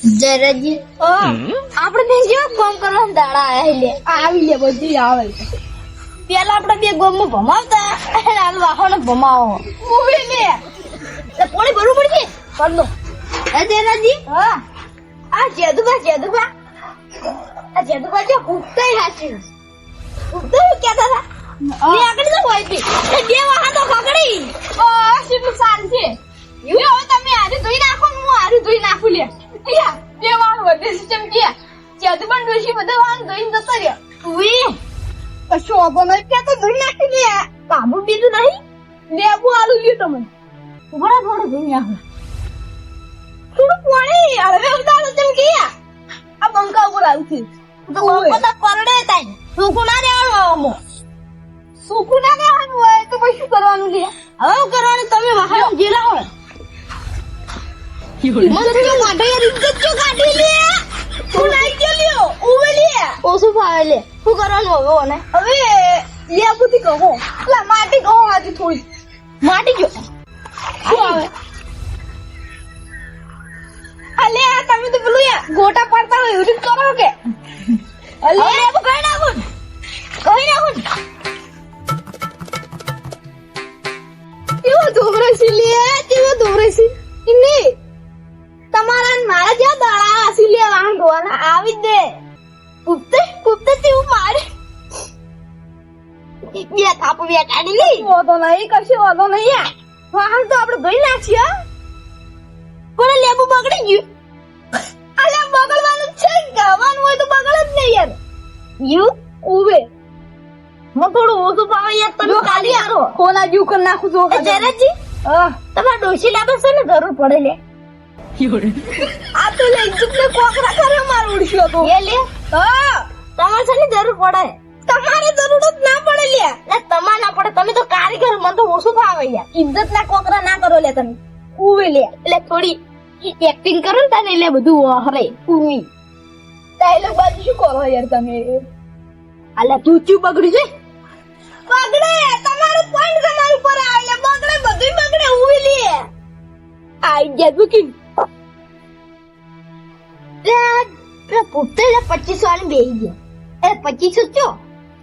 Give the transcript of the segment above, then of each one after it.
જયરાજજી આપણે જેવા કામ કરવાના દાડા આયા લે આવી લે બધી આવે પેલા આપણે બે ગોમમાં ભમાવતા અને આ વાહનો ભમાવો ઉભી લે એટલે પોણી ભરવું પડશે કર દો હે જયરાજજી હા આ જેદુબા જે ઉગતાઈ હાચી ઉગતાઈ કેતા હતા બે આગળ તો હોય પી એ બે વાહન તો પકડી આ શીટલું સારું છે હવે તમે આરી ધોઈ નાખો ને હું આરી ધોઈ નાખું લે અહીંયા બે વાળ વધે છે ચમકીયા જ્યાં પણ ડોશી બધા વાળ ધોઈને જતા રહ્યા ઉઈ કશું વાંધો નહીં કે તો ધોઈ નાખી લે કાબુ બીજું નહીં લેબુ આલુ લ્યો તમે ઉભરા થોડું ધોઈ નાખો થોડું પાણી હવે ઉતારો ચમકીયા આ બંકા ઉપર આવ્યું છે તો બધા કરડે તાઈ સુકું ના રહેવાનું આવો સૂકું ના કહેવાનું હોય તો પછી શું કરવાનું લે હવે કરવાનું તમે વાહન જેલા હોય મને તો માટે ઇજ્જત જો કાઢી લે તું નાઈ કે લ્યો ઉવે લે ઓછું ફાવે લે શું કરવાનું હવે ઓને હવે લેબુથી કહો લા માટી કહો આજે થોડી માટી જો શું આવે અલે તમે તો પેલું યા ગોટા પાડતા હોય એવું જ કરો કે અલે હવે લેબુ કઈ નાખું કેવો ધોબરો છે લે કેવો ધોબરો છે ઇને તમારા ને મારા જ્યાં દાડા હસી લે વાહન ધોવાના આવી દે કુપતે તું મારે બે થાપ બે કાઢી લી વાંધો નહીં કશું વાંધો નહીં યાર વાહન તો આપણે ધોઈ નાખીએ પણ લેબુ બગડી ગયું અલે બગડવાનું છે ગાવાનું હોય તો બગડે જ નહીં યાર યુ ઉવે હું થોડું ઓછું પાવે યાર તમે કાઢી આરો કોના જીવ કર નાખું જો જયરાજજી તમારે ડોશી લાગે છે ને જરૂર પડે લે આ તો લે ઇજ્જત ને કોકરા કરે માર ઉડ્યો તો એ લે હા તમારે છે ને જરૂર પડે તમારે જરૂર જ ના પડે લે ને તમારે ના પડે તમે તો કારીગર મને તો ઓછું ફાવે યાર ઇજ્જત ના કોકરા ના કરો લે તમે ઉવે લે એટલે થોડી એક્ટિંગ કરો ને તને એટલે બધું હરે ઉમી ડાયલોગ બાજુ શું કરો યાર તમે અલ્યા તું ચું બગડી છે બગડે તમારું પોઈન્ટ તમારું પર આવે બગડે બધું બગડે ઉવે લે આઈ ગયા તું કી પુત્તે 25 વાળી બેહી ગયા એ 2500 ચો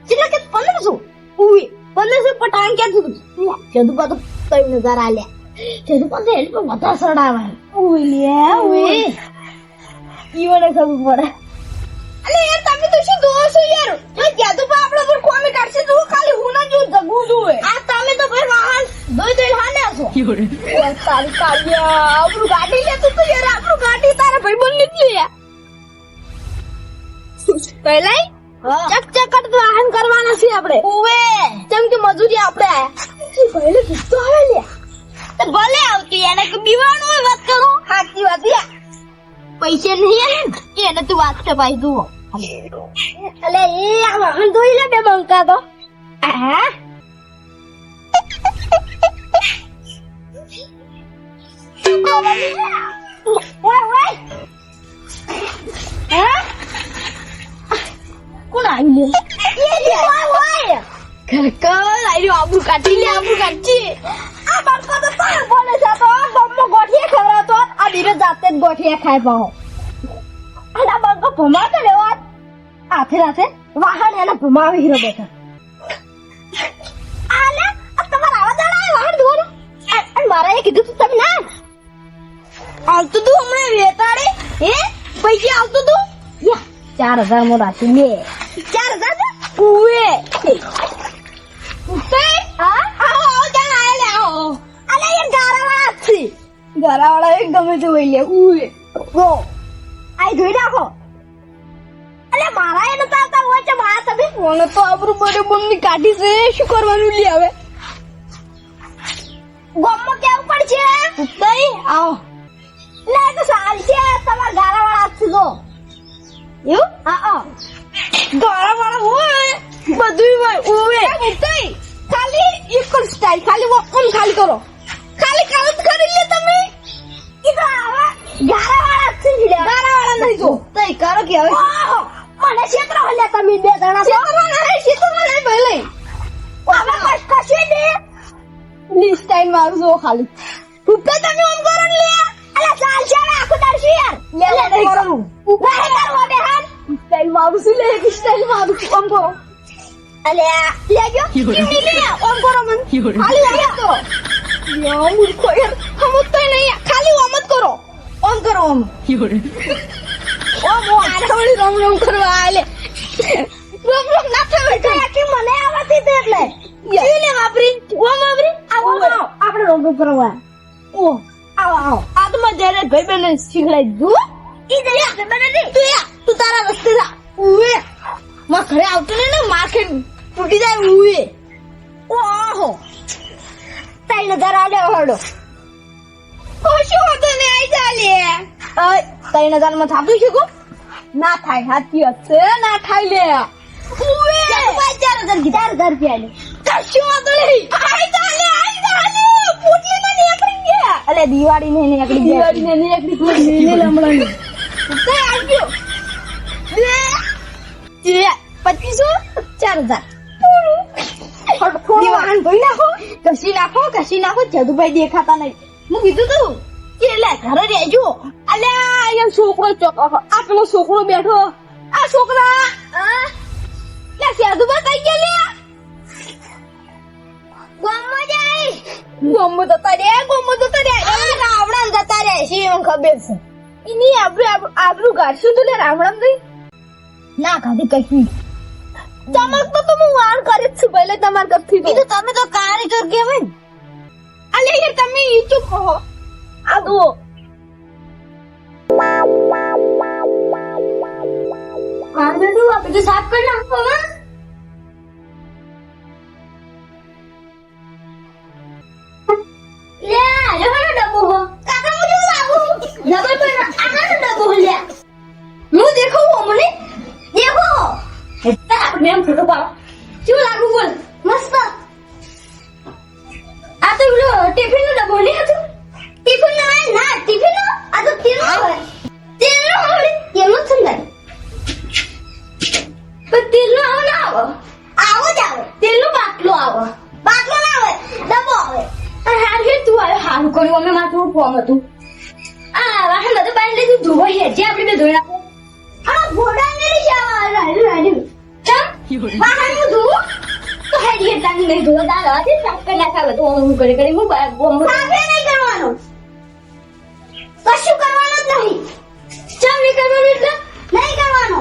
કેટલા કે 1500 ઉઈ 1500 પટાણ ક્યાં થયું જદુ પાતો 3000 આલ્યા જદુ પાતો હેલ્પ વધારે સડાવે ઉવે લે ઉવે ઈવને ખબર પડે અલે યાર તમે તો શું દો છો યાર જો જાદુ પા આપણો પર કોમે કાઢશે તો ખાલી હુના જો જગું જોવે આ તમે તો ભાઈ વાહન દોઈ હાલે છો યાર તારી કાઢ્યા આપણું ગાડી લે તું તો યાર આપણું ગાડી તારા ભાઈ બોલ લીધી યાર પહેલાય ચકચકટ વાહન કરવાના છે આપણે ઉવે જેમ કે મજૂરી આપણે આયા પહેલે કિસ્સો આવે લે તો ભલે આવતી એને કે બીવાનું હોય વાત કરો સાચી વાત યાર પૈસા નહીં આવે ને એને તું વાત કે ભાઈ તું અલે એ આ વાહન ધોઈ લે બે બંકા તો હા કોણ આવી લે આબરૂ કાઢી લે આબરૂ કાઢી આ બંકો તો પાર બોલે છે તો ગમનો ગોઠિયા ખવરાતો આ ધીરે જાતે જ ગોઠિયા ખાય પાહો અને આ બંકો ભમાતો લેવા હાથે હાથે વાહન એને ભમાવી હીરો બેઠા આલે આ તમારા આવા દાડા વાહન ધોરો અને મારા એ કીધું તું તમે ના આવતું તું હમણાં વેતાડે હે પૈસા આવતું તું યા 4000 મો રાખી લે 4000 ઉવે ઉતે હા આવો જાન આલે આવો અલે યાર ગારાવાળા છે ગારાવાળા એક ગમે તે હોય લે ઉવે ગો આઈ ધોઈ નાખો અલે મારા એને તાતા હોય છે મારા તમે કોણ તો આબરૂ બડે બંની કાઢી છે શું કરવાનું લે હવે ગોમમાં કેવું પડશે ઉતે આવો લે તો સારી છે તમાર ગારાવાળા છે જો એવું હા ગારાવાળા હોય બધું હોય ઉવે ઉતે ખાલી એક જ સ્ટાઈલ ખાલી વોકમ ખાલી કરો ખાલી કાઉન્ટ કરી લે તમે ઈ તો આવા ગારાવાળા છે લે ગારાવાળા નહીં જો તઈ કરો કે હવે મને ક્ષેત્ર હલ્યા તમે બે જણા ક્ષેત્રમાં નહીં ભલે હવે કશે દે ની સ્ટાઈલ મારું જો ખાલી ઉતે તમે ઓમ કરો ને લે અલા ચાલ ચાલ આખો દાર યાર લે લે કરો મારું શું લે એક સ્ટાઈલ મારું ઓમ કરો અલ્યા લેજો કેમ લે ઓમ કરો મન ખાલી આયા તો યો મૂર્ખો યાર હમત નહીં ખાલી ઓમ જ કરો ઓમ કરો ઓમ ઓમ આડવળી રમ રમ કરવા આલે રમ રમ ના થાય કે મને આવતી તે એટલે લે વાપરી ઓમ વાપરી આવો આપણે રમ રમ કરવા ઓ આવો આ તો મજે રે ભાઈ બેન શીખડાઈ દઉં ઈ દે બને દે તું તારા રસ્તે જા ઉવે માં ઘરે આવતો ને માખે તૂટી જાય ઉવે ઓહો 3000 આલે હડો ઓશો તો ને આઈ ચાલે 3000 માં થાપી શકો ના થાય હાથી હશે ના થાય લે ઉવે 4000 રૂપિયા લે કશું વાતો નહીં આઈ ચાલે પૂછી ને નીકળી ગયા અલે દિવાળી ને નીકળી ગયા દિવાળી ને નીકળી કોઈ ને લમણાની તે આવ્યો દે 2500 4000 દીવાન ધોઈ નાખો કશી નાખો જદુભાઈ દેખાતા નહીં હું કીધું તું કે લે ઘરે રહેજો અલ્યા અહીંયા છોકરો આ પેલો છોકરો બેઠો આ છોકરા લે જદુભાઈ કઈ ગયા લે ગોમો જતા રે રાવણા જતા રે છે મને ખબર છે એની આબરૂ ગાડશું તો લે રાવણા નહીં ના ખાધી કઈ તમાર તો હું વાર કરી જ છું પહેલે તમાર કરથી તો તમે તો કારીગર કેવાય ને અલે યાર તમે ઈ ચૂપ કહો આ દો માર બેટુ આ બધું સાફ કરી નાખો હા લે આનો ડબ્બો હો કાકા મુજે લાગુ ડબ્બો પર આનો ડબ્બો લે હું દેખો મને દેખો આપણે એમ ફોટો પાડો શું લાગુ બોલ મસ્ત આ તો ટિફિન નો ડબ્બો નહીં હતું ટિફિન ના ટિફિન નો આ તો તેલ નો હોય તેલ નો સંદાય પણ તેલ નો આવો જ આવે તેલ નો બાટલો આવે બાટલો ના આવે ડબ્બો આવે હાર કે તું હારું કર્યું અમે માથું ફોર્મ હતું આ વાહન બધું બાંધી લીધું ધોવાઈ છે જે આપણે બે ધોઈ નાખો આ ઘોડા ને લઈ જવા રાડ્યું વાહન નું ધોવું તો હેડી હેડ નહીં ધોવા દાદા હતી ટક્કર નાખાવે તો હું કરી હું બોમ્બ સાફે નહીં કરવાનો કશું કરવાનું જ નહીં ચમ નહીં કરવાનું એટલે નહીં કરવાનો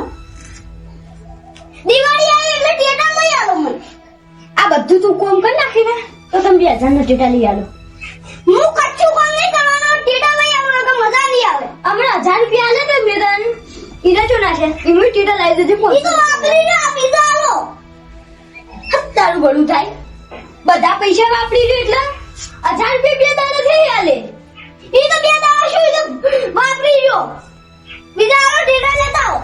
દિવાળી આવી એટલે ટેટા લઈ આવો મને આ બધું તું કોમ કરી નાખી ને તો તમે 2000 નો ટેટા લઈ આલો હું કચ્છું કોમ નહીં કરવાનો ટેટા લઈ આવો તો મજા નહીં આવે હમણાં 1000 રૂપિયા આલે તો મેદાન ઈરા ચો ના છે ઈમુ ટેટા લઈ દેજે ઈ તો વાપરી ને આપી દાલો તારું બળું થાય બધા પૈસા વાપરી લે એટલે 1000 રૂપિયા બે દાડા થઈ આલે ઈ તો બે દાડા શું ઈ તો વાપરી લ્યો બીજા આવો ટેટા લેતા આવો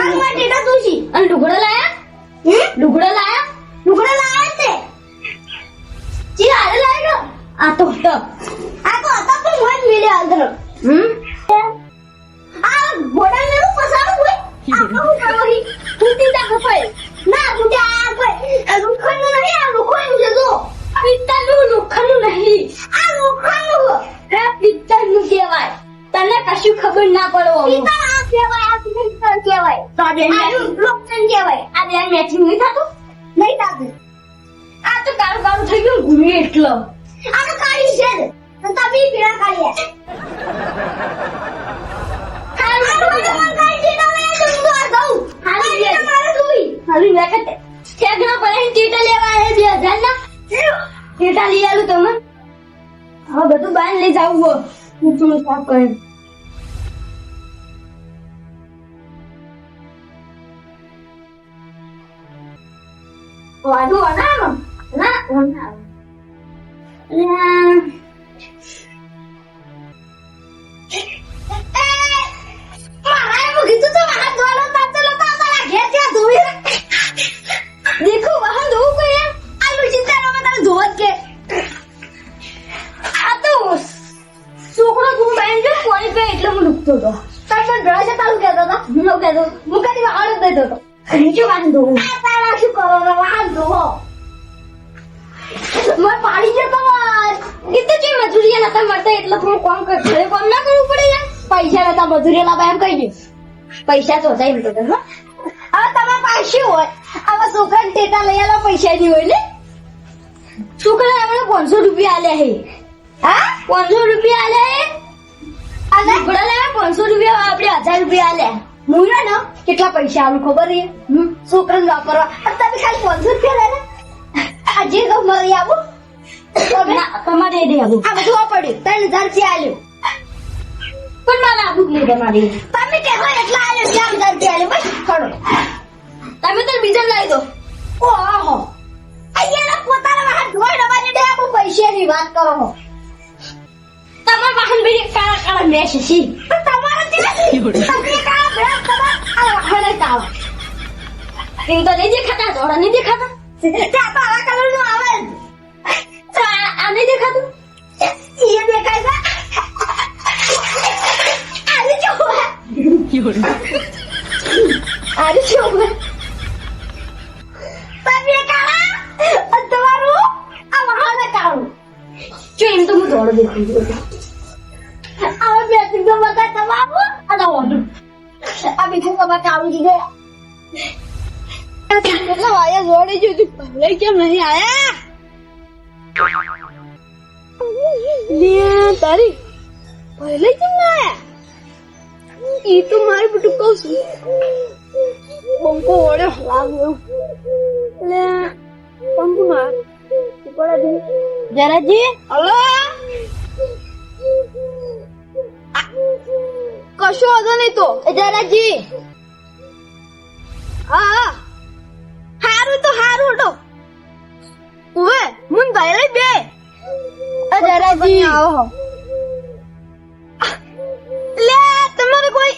આમાં ટેટા તુસી અને લુગડા લાયા લુગડા લાયા તે જી આલે લાયો આ તો હતા પણ મોજ મિલે આદર આ ઘોડા ને પસાડું હોય આપણે હું કરવાની તૂટી તા કપાય ના તૂટા આ લુખનું નહીં આ લુખનું છે તો પિત્તળનું લુખનું નહીં આ લુખનું હે પિત્તળનું કહેવાય તને કશું ખબર ના પડો પિત્તળ આ કહેવાય આ પિત્તળ કહેવાય તો આ લુખન કહેવાય આ બે મેચિંગ નહીં થતું આ તો કાળું થઈ ગયું ઘૂમી એટલો આ તો કાળી છે તો તમે પીળા કાળિયા હાલી વેકતે ઠેકના પર ટીટા લેવા હે 2000 ના ટીટા લઈ આલું તમે હવે બધું બાંધ લઈ જાવ હો ઊંચું સાફ કરે વાડું અનામ ના ઓનામ देखो वहां दो को यार आलू चिंता नो मत धोत के आ तो છોકરો તું બેન જો પાણી પે એટલે હું ડૂબતો હતો તાર પર બ્રશ ચાલુ કરતો હતો હું કહેતો મુકાની વાળ દેતો હતો નીચે વાંધો આ તારા શું કરો રે વાંધો मैं पानी जतो कितने जे मजूरिया नता मरता એટલે થોડું કામ કર ઘરે કામ ના કરવું પડે યાર પૈસા નતા મજૂરી લાવા એમ કહી દે પૈસા તો જાય તો હા હવે તમારા પાસે શું હોય આવા છોકરાને ટેટા લઈ આલો પૈસા ની હોય ને છોકરા આપણે 500 રૂપિયા આલ્યા હે હા 500 રૂપિયા આલ્યા હે અને ઘોડા લાવ્યા 500 રૂપિયા આપણે 1000 રૂપિયા આલ્યા મુરા ને કેટલા પૈસા આવું ખબર છે છોકરાને વાપરવા અને તમે ખાલી 500 રૂપિયા લે આજે તો મરી આવું તમારે દે આવું આ બધું પડ્યું 3000 રૂપિયા આલ્યો પણ મને આવું નહીં તમારી તમે કહેવો એટલા આલ્યો 4000 રૂપિયા આલ્યો બસ ખડો તમે તો બીજા લાવી દો ઓહો અહીંયા પોતાના વાહન ધોઈ ડબાની દે આપો પૈસાની વાત કરો હો તમાર વાહન બી કાળા કાળા મેશ છે પણ તમારા ત્યાં તમે કાળા ભેળ તમાર આ વાહન કાળા એ તો નહીં દેખાતા થોડા નહીં દેખાતા ત્યાં કાળા કલર નું આવે આ નહીં દેખાતું એ દેખાય છે આરે જો આરે જો તમે કાળા તમારું આ વાહન કાળું જો એમ તો હું થોડો દેખું આ બેટિંગ તો બતા તમારો આ ઓર્ડર આ બીજું કબા કાળું કી ગયા કેટલા વાયા જોડે જો તું પહેલે કેમ નહીં આયા લે તારી પહેલે કેમ ના આયા ઈ તો મારી બટુ કહું છું બંકો ઓડે લાગ્યો લે બંકો ના પડા દે જરાજી હલો કશો હતો નહીં તો જરાજી હા હારું તો હારું હટો ઉવે મુન ભાઈ બે જરાજી આવો લે તમારે કોઈ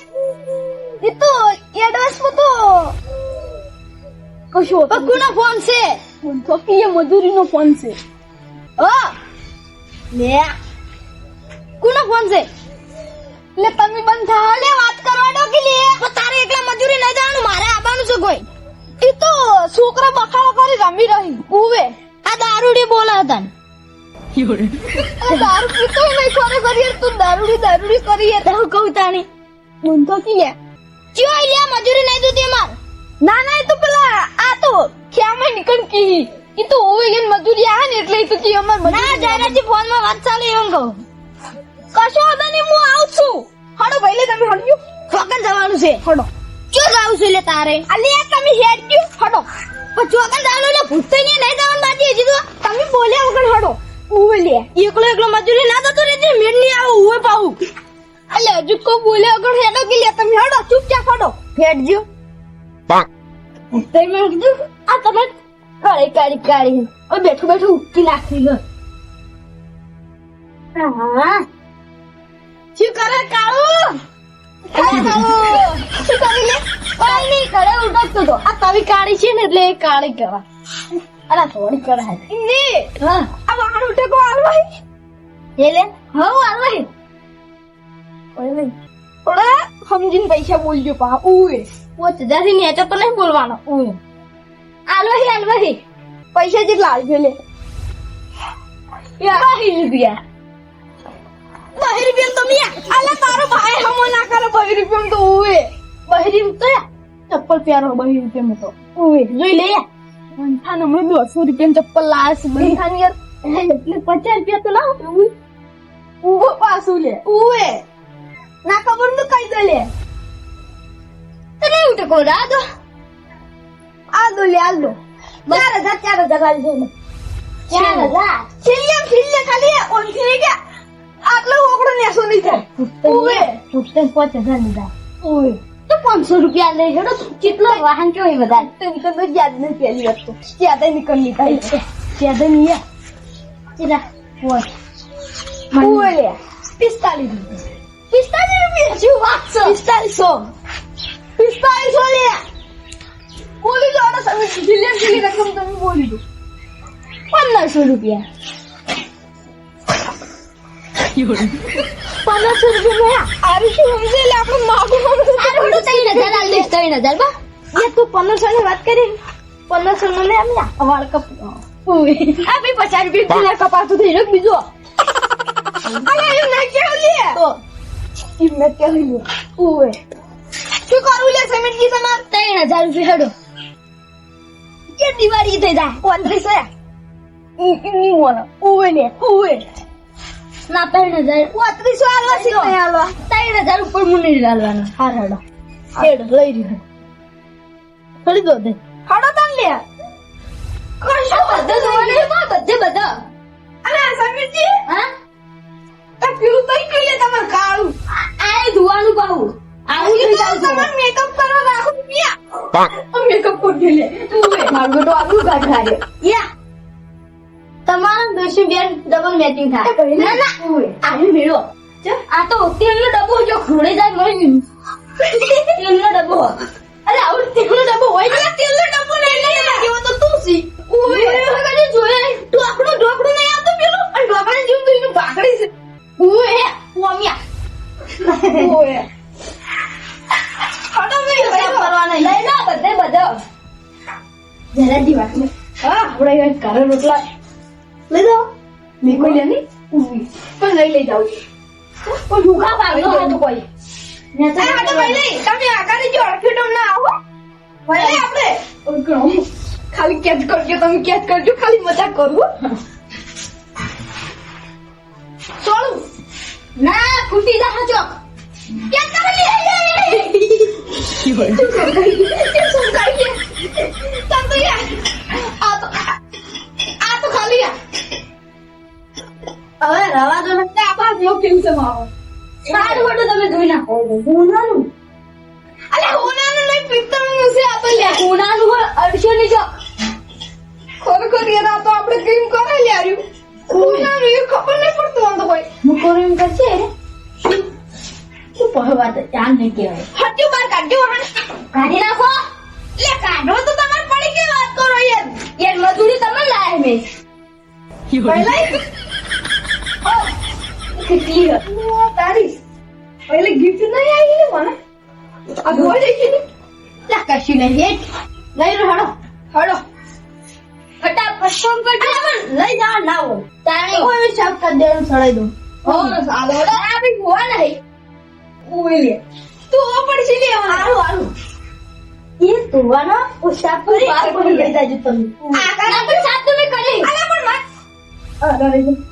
એ તો એડવાન્સ માં તો કશો કોનો ફોન છે ફોન તો કે મજૂરીનો ફોન છે લે કોનો ફોન છે લે તમે બંધ થા લે વાત કરવા દો કે લે તો તારે એકલા મજૂરી નહીં જવાનું મારે આવવાનું છે કોઈ ઈ તો છોકરા બખાડો કરી રમી રહી ઉવે આ દારૂડી બોલા હતા દારૂ પીતો નહીં ખરે કરી તું દારૂડી કરી તો કહું તાણી મન તો કે લે ચિયો લે મજૂરી નહીં દુતી માર ના ના એ તો પેલા આ તો ક્યાંમાં નીકળ કી ઈ તો ઓવે ગન મજૂરી આ ને એટલે ઈ તો કી અમાર ના જાયરાજી ફોન માં વાત ચાલે એમ કહું કશો હતો ને હું આવું છું હડો ભાઈ લે તમે હડ્યું ચોકન જવાનું છે હડો ક્યાં જાવ છે લે તારે અલે તમે હેડ્યું હડો પણ ચોકન જવાનું લે ભૂતઈ ને નહીં જવાનું બાજી હજી તો તમે બોલ્યા વગર હડો ઉવે લે એકલો મજૂરી ના તો રેજે મેળ ની આવો ઉવે પાઉ અલે હજુ કો બોલ્યા વગર હેડો કે લે તમે હડો ચૂપચાપ હડો હેડજો તમે કીધું આ તમે કાળી ઓ બેઠું ઉકી નાખી ગયો હા શું કરે કાળું શું કરી લે કોઈ નહીં કરે ઉડકતો તો આ તવી કાળી છે ને એટલે એ કાળી કરા અલા થોડી કરા ને હા આ વાહન ઉઠે કો આલવાઈ એલે હો આલવાઈ ઓય નહીં ઓડા સમજીને પૈસા બોલજો પા ઉએ 5000 ની તો નહીં બોલવાનો ઉએ આલવાઈ પૈસા જેટલા આવજો લે યા રૂપિયા 20 રૂપિયા તો મિયા આલા તારો ભાઈ હમો ના કરે 20 રૂપિયા તો ઉવે 20 રૂપિયા ચપ્પલ પ્યારો 20 રૂપિયા તો ઉવે જોઈ લે બંથાને મને 200 રૂપિયા ચપ્પલ લાસ બંથાની યાર એટલે 50 રૂપિયા તો લાવ ઉવે પાછું લે ઉવે ના ખબર તો કઈ દે લે તને ઉઠે કોડા દો આ દો લે આ દો 4000 આલ દો 4000 છિલ્લે ખાલી ઓનથી ગયા આટલો ઓકડો નેસો નહીં થાય ઓએ 5000 લીધા ઓએ તો 500 રૂપિયા લઈ હેડો કેટલો વાહન કેવો એ બધા તો નિકલ તો યાદ નહીં પેલી વાત તો યાદ નિકલ ની થાય છે યાદ નહીં ચલા ઓય ઓએ લે 45 રૂપિયા શું વાત છે 4500 લે બોલી દો આ તમે છિલ્લે રકમ તમે બોલી દો 1500 રૂપિયા 1500 રૂપિયા આરે શું સમજે લે આપણે માગું આરે તો 3000 આલ દે 3000 બા એ તું 1500 ની વાત કરી 1500 મને આમ વાળ કપ ઓય આ ભઈ 50 રૂપિયા થી કપાતું થઈ રહ્યો બીજો અલે એ ના કેવ લે તો ઈ મે કેવ લે ઓય શું કરું લે સમીરજી તમાર 3000 રૂપિયા હેડો કે દિવાળી થઈ જાય 35 ના 3000 35 આલવા છે નહીં આલવા 3000 ઉપર મુને ડાલવાના હાર હેડો હેડો લઈ રહ્યો થોડી દો દે હડો તન લે કશો બધા જોવાને બધા અરે સમીરજી હા આ પેલું તઈ કઈ લે તમાર કાળું આ ધોવાનું પાઉ આવું થઈ જાવ તમાર મેકઅપ કરવા રાખો પિયા મેકઅપ કરી લે મારું બેટો આવું ગાડી ખાડ્યો યા તમારા દોશી બેન ડબલ મેચિંગ થાય ના ના આનું મેળો આ તો તેલનો ડબ્બો જો ખોડે જાય મળી તેલનો ડબ્બો અરે આવું તેલનો ડબ્બો હોય ને તેલનો ડબ્બો લઈ લે કેવો તો તું સી ઓય કદી જોયે ઢોકળું નહીં આવતું પેલું અને ઢોકળા જેવું તો એનું ભાખડી છે ઓય ઓમિયા ઓય હડો મે કરવાના લઈ લો બધે જરા દી વાત હા આપણે ઘરે રોટલા લઈ દો મેં કોઈ લેની પણ લઈ જાઉં પણ ભૂખા ભાગનો હતો કોઈ ને તો હડો ભાઈ લઈ તમે આગાડી જો અડફેટો ના આવો ભાઈ આપણે ખાલી કેચ કરજો તમે કેચ કરજો ખાલી મજાક કરું સોળું ના ફૂટી જા હજો કેચ કરે લે આ તો ખાલી હવે રવા દો ને આપા જો કેવું છે માવો સારું વડો તમે જોઈ નાખો હોનાનું અલે હોનાનું નહીં પિત્તળનું છે આ તો લે હોનાનું હોય અડશો ની જો ખરેખર યાર આ તો આપણે કેમ કરે લ્યાર્યું હોનાનું એ ખબર નહીં પડતું આમ તો કોઈ મુકોર એમ કરશે શું પહવા તો ચાલ નહીં કહેવાય હટ્યું બાર કાઢજો હણ કાઢી નાખો લે કાઢો તો તમારે પડી કે વાત કરો યાર યાર મજૂરી તમે લાયા મેં પહેલા કેટલી તારી પહેલે ગિફ્ટ નહીં આવી ને મને આ ગોળ દેખી ને લા કશું નહીં હેટ લઈ લો હડો હડો ફટાફટ ફોન કરજો પણ લઈ જા ના હોય તાણે કોઈ શક કરી દેવાનું સડાઈ દો હો સાલો આ બી હોવા નહીં ઉઈ લે તું ઓ પડશે લે હારું હારું એ તુવાનો ઉસાપ કરી બાર પર લઈ જાજો તમે આ ના પણ સાત તમે કરી અલે પણ મત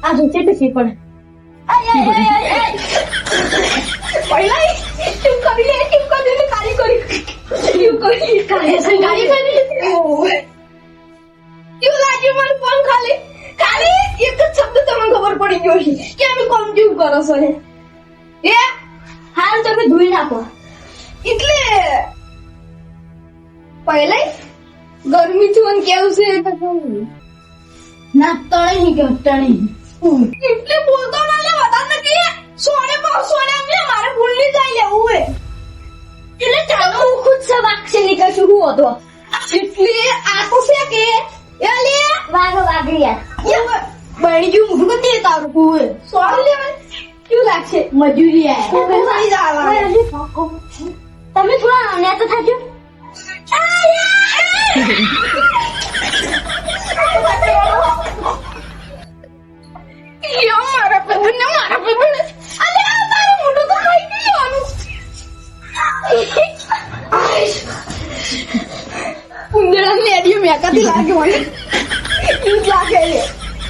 આ જો છે તો પડે પહેલા તું કરી લે કાલી કરી ગાડી કરી કેવું લાગ્યું મને ફોન ખાલી એક જ શબ્દ તમને ખબર પડી ગયો છે કે અમે કોમ કેવું કરો છો ને એ હાલ તમે ધોઈ નાખો એટલે પહેલા ગરમી થી મને કેવું છે ના તળે નહીં કે તળે એટલે બોલતો ના લે વધારે નથી સોને અમે મારે ભૂલી જાય લેવું હે એટલે ચાલો હું ખુદ સે વાક્ય નીકળશું હું હતો એટલે આ તો છે કે એ લે વાગી યાર બળી ગયું મોઢું કરી દે તારું કુએ સોળ લેવાનું કેવું લાગશે મજૂરી આયા મળી જવાનું તમે થોડા નેતો થાજો મારા પગને અલે આ તારું મોઢું તો ખાઈ ગયું ઉંદરા ને એડિયો મેકાતી લાગે મને ઈ લાગે લે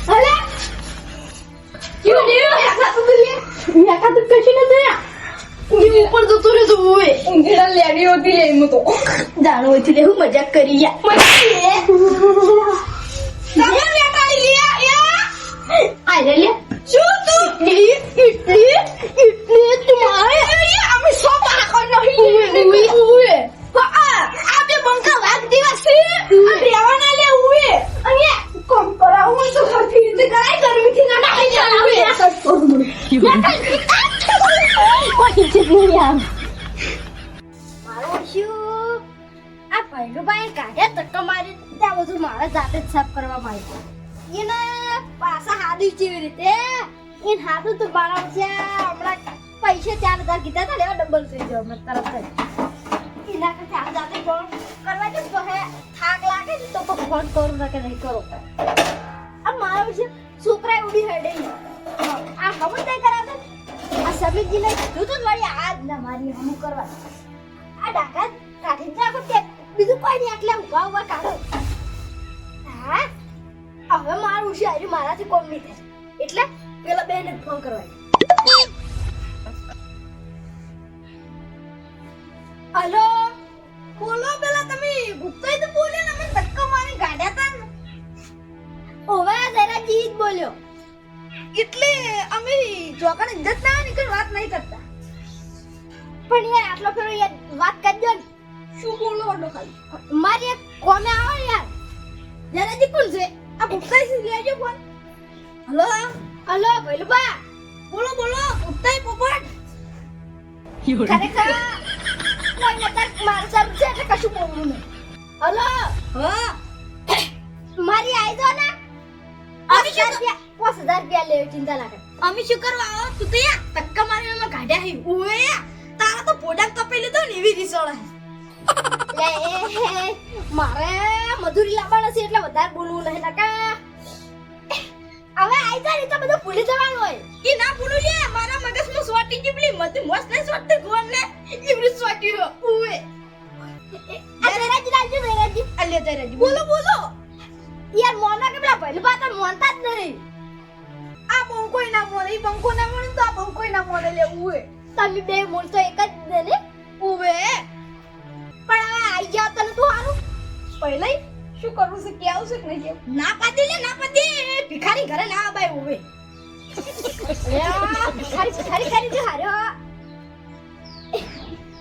અલે ક્યું ને મેકાતું લે મેકાતું કશી ન થયા ઈ ઉપર જતો રે તો ઓય ઉંદરા લેડી હોતી લે એમ તો જાણો એટલે હું મજાક કરી યા તમે મેકાડી લે યા આ રે લે શું તું ઇટલી તમારે અમે સો પાકો નહીં ઉએ આ બે બંકા વાગ દિવસ છે આ રેવાના લે ઉએ અને કોમ કરાવું તો ખર્ચી રીતે કરાય ગરમીથી ના નાખી મારું શું આ પહેલું ભાઈ કાઢે તક્કો મારી ત્યાં બધું મારા જાતે જ સાફ કરવામાં આવ્યું એને પાછા હાદી જેવી રીતે એને હાથું તો મારા છે હમણાં પૈસા 4000 કીધા હતા લેવા ડબલ થઈ ગયો મેં તરત જ એના કરતા આ જાતે ફોન કરવા દે તો હે થાક લાગે ને તો ફોન કરું ના કે નહીં કરો આ મારા છે છોકરા ઉડી હેડે આ ખબર નહીં કરાવે આ સમીરજીને કીધું તો વળી આજ ના મારી હમું કરવા આ ડાકા કાઢી નાખો તે બીજું કોઈ નહીં એટલે ઉભા કાઢો. હા હવે મારું શાયરી મારાથી કોમ નહીં થાય એટલે પેલા બેને ફોન કરવાનો. હલો બોલો પેલા તમે ગુપ્તાઈ તો બોલે ને અમે ધક્કા મારી ગાડ્યા તા ને. ઓવે જયરાજી જ બોલ્યો એટલે અમે જોકણ ઇજ્જત ના નીકળ વાત નહીં કરતા. પણ યાર આટલો ફેરો યાર વાત કરજો ને. શું બોલો ઓડો ખાલી મારી એક કોમે આવો યાર. જયરાજી કોણ છે? આ ગુપ્તાઈ થી લેજો ફોન. હલો હલો ભઈલુબા બોલો બોલો ગુપ્તાઈ પોપટ. ખરેખર કોઈ નતર મારા સાહેબ છે એટલે કશું બોલવું નહીં. હલો હા મારી આઈ દો ને. અમે શું 5000 રૂપિયા લેવ ચિંતા ના કર. અમે શું કરવા આવો તું તો યાર ધક્કા મારીને કાઢ્યા હી. ઓએ તારા તો પોડા કપી લીધો ને એવી રીસોળા. લે મારે મધુરી લાવવાના છે એટલે વધારે બોલવું નહીં નકા. હવે આઈ જા ને તો બધું ભૂલી જવાનું હોય. ઈ ના ભૂલું લે મારા મગજમાં સોટી જીબલી મત મસ્ત નહીં સોટતી કોણ ને ઈવરી સોટી હો. ઓએ જયરાજી રાજુ જયરાજી અલે જયરાજી બોલો બોલો યાર મોના કે પેલા પહેલી બાત મોનતા જ નહીં. આ બહુ કોઈ ના મોને ઈ બંકો ના મોને તો આ બહુ કોઈ ના મોને લે. ઓએ તમે બે મોન તો એક જ દે ને. ઓવે પણ હવે આઈ ગયા તને તું હારું પહેલા શું કરવું છે કેવું છે કે નહીં કેવું. ના પાડી લે ના પાડી ભિખારી ઘરે ના આબાય. ઓવે ભિખારી ભિખારી કરી દે હારો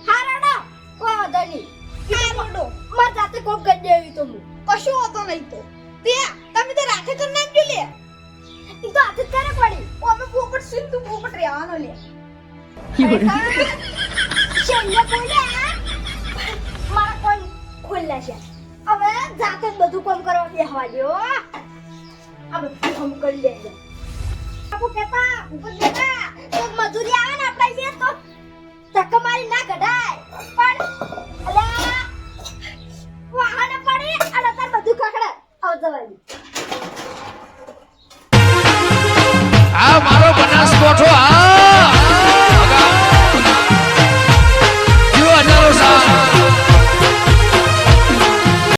હારાડો કોઈ વાંધો નહીં. હારાડો માર જાતે કોક કરી દેવી તો હું કશું હોતો નહીં તો તે તમે તો રાખે કર નાખજો લે. ઈ તો હાથ જ કરે પડી. ઓ અમે પોપટ સુન તું પોપટ રહેવાનો લે. શેલે બોલે મારા કોણ ખોલ્લા છે. હવે જાતે બધું કામ કરવા બેહવા દો. આ બધું કામ કરી લેજે. આપો કેતા ઉપર બેટા તો મજૂરી આવે ને આપડા અહીંયા તો ધક્કા મારી ના કઢાય.